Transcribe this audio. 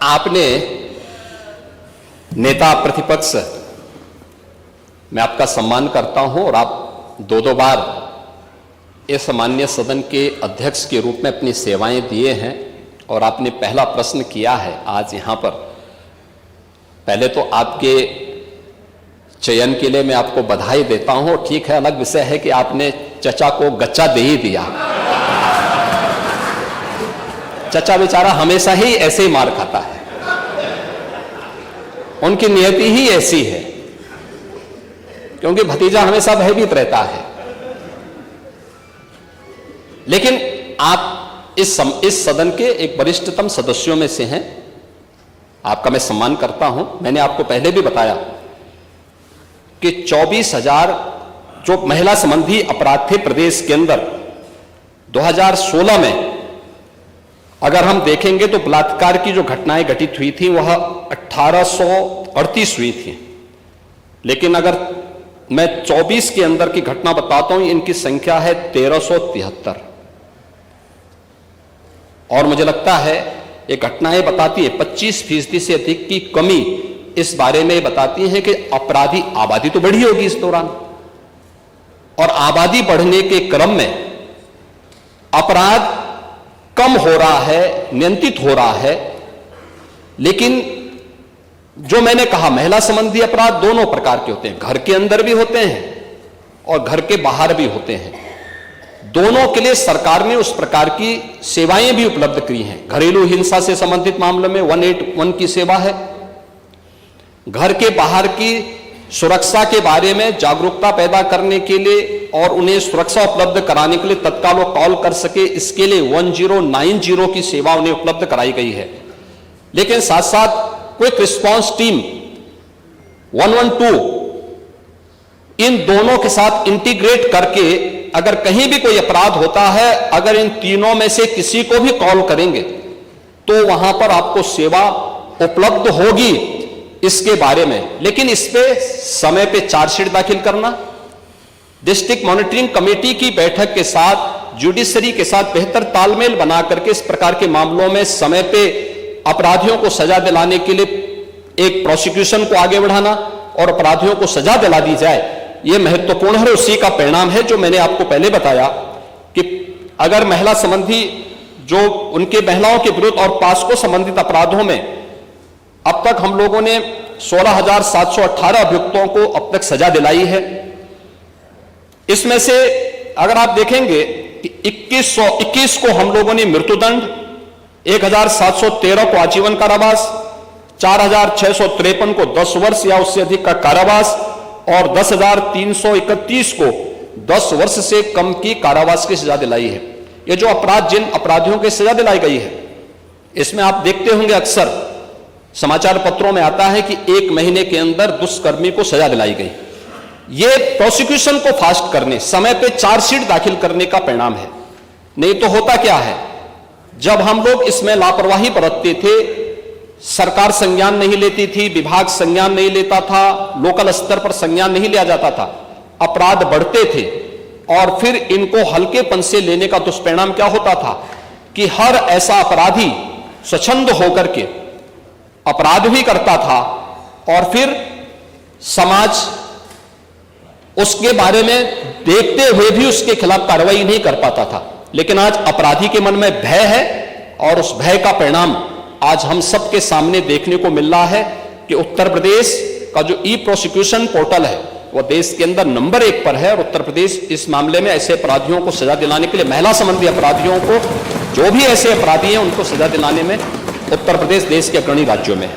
आपने नेता प्रतिपक्ष, मैं आपका सम्मान करता हूं और आप दो बार इस माननीय सदन के अध्यक्ष के रूप में अपनी सेवाएं दिए हैं और आपने पहला प्रश्न किया है आज यहां पर। पहले तो आपके चयन के लिए मैं आपको बधाई देता हूं। ठीक है, अलग विषय है कि आपने चचा को गच्चा दे ही दिया। चचा बेचारा हमेशा ही ऐसे ही मार खाता है, उनकी नियति ही ऐसी है, क्योंकि भतीजा हमेशा भयभीत रहता है। लेकिन आप इस सदन के एक वरिष्ठतम सदस्यों में से हैं, आपका मैं सम्मान करता हूं। मैंने आपको पहले भी बताया कि 24,000 जो महिला संबंधी अपराध थे प्रदेश के अंदर 2016 में, अगर हम देखेंगे तो बलात्कार की जो घटनाएं घटित हुई थी वह 1838 हुई थी। लेकिन अगर मैं 24 के अंदर की घटना बताता हूं, इनकी संख्या है 1373। और मुझे लगता है ये घटनाएं बताती है 25% से अधिक की कमी इस बारे में बताती है कि अपराधी आबादी तो बढ़ी होगी इस दौरान, और आबादी बढ़ने के क्रम में अपराध कम हो रहा है, नियंत्रित हो रहा है। लेकिन जो मैंने कहा, महिला संबंधी अपराध दोनों प्रकार के होते हैं, घर के अंदर भी होते हैं और घर के बाहर भी होते हैं। दोनों के लिए सरकार ने उस प्रकार की सेवाएं भी उपलब्ध की हैं। घरेलू हिंसा से संबंधित मामलों में 181 की सेवा है। घर के बाहर की सुरक्षा के बारे में जागरूकता पैदा करने के लिए और उन्हें सुरक्षा उपलब्ध कराने के लिए तत्काल वो कॉल कर सके, इसके लिए 1090 की सेवा उन्हें उपलब्ध कराई गई है। लेकिन साथ साथ क्विक रिस्पांस टीम 112, इन दोनों के साथ इंटीग्रेट करके अगर कहीं भी कोई अपराध होता है, अगर इन तीनों में से किसी को भी कॉल करेंगे तो वहां पर आपको सेवा उपलब्ध होगी इसके बारे में। लेकिन इस पे समय पे चार्जशीट दाखिल करना, डिस्ट्रिक्ट मॉनिटरिंग कमेटी की बैठक के साथ जुडिशरी के साथ बेहतर तालमेल बना करके इस प्रकार के मामलों में समय पे अपराधियों को सजा दिलाने के लिए एक प्रोसिक्यूशन को आगे बढ़ाना और अपराधियों को सजा दिला दी जाए, यह महत्वपूर्ण है। उसी का परिणाम है जो मैंने आपको पहले बताया कि अगर महिला संबंधी जो उनके महिलाओं के विरुद्ध और पास्को संबंधित अपराधों में अब तक हम लोगों ने 16,718 अभियुक्तों को अब तक सजा दिलाई है। इसमें से अगर आप देखेंगे कि 2121 को हम लोगों ने मृत्युदंड, 1,713 को आजीवन कारावास, 4,653 को 10 वर्ष या उससे अधिक का कारावास और 10,331 को 10 वर्ष से कम की कारावास की सजा दिलाई है। ये जो अपराध, जिन अपराधियों की सजा दिलाई गई है, इसमें आप देखते होंगे अक्सर समाचार पत्रों में आता है कि 1 महीने के अंदर दुष्कर्मी को सजा दिलाई गई। ये प्रोसिक्यूशन को फास्ट करने, समय पे चार्जशीट दाखिल करने का परिणाम है। नहीं तो होता क्या है, जब हम लोग इसमें लापरवाही बरतते थे, सरकार संज्ञान नहीं लेती थी, विभाग संज्ञान नहीं लेता था, लोकल स्तर पर संज्ञान नहीं लिया जाता था, अपराध बढ़ते थे और फिर इनको हल्केपन से लेने का दुष्परिणाम क्या होता था कि हर ऐसा अपराधी स्वच्छंद होकर के अपराध भी करता था और फिर समाज उसके बारे में देखते हुए भी उसके खिलाफ कार्रवाई नहीं कर पाता था। लेकिन आज अपराधी के मन में भय है और उस भय का परिणाम आज हम सबके सामने देखने को मिल रहा है कि उत्तर प्रदेश का जो ई प्रोसिक्यूशन पोर्टल है वह देश के अंदर नंबर 1 पर है और उत्तर प्रदेश इस मामले में ऐसे अपराधियों को सजा दिलाने के लिए, महिला संबंधी अपराधियों को, जो भी ऐसे अपराधी हैं उनको सजा दिलाने में उत्तर प्रदेश देश के अग्रणी राज्यों में है।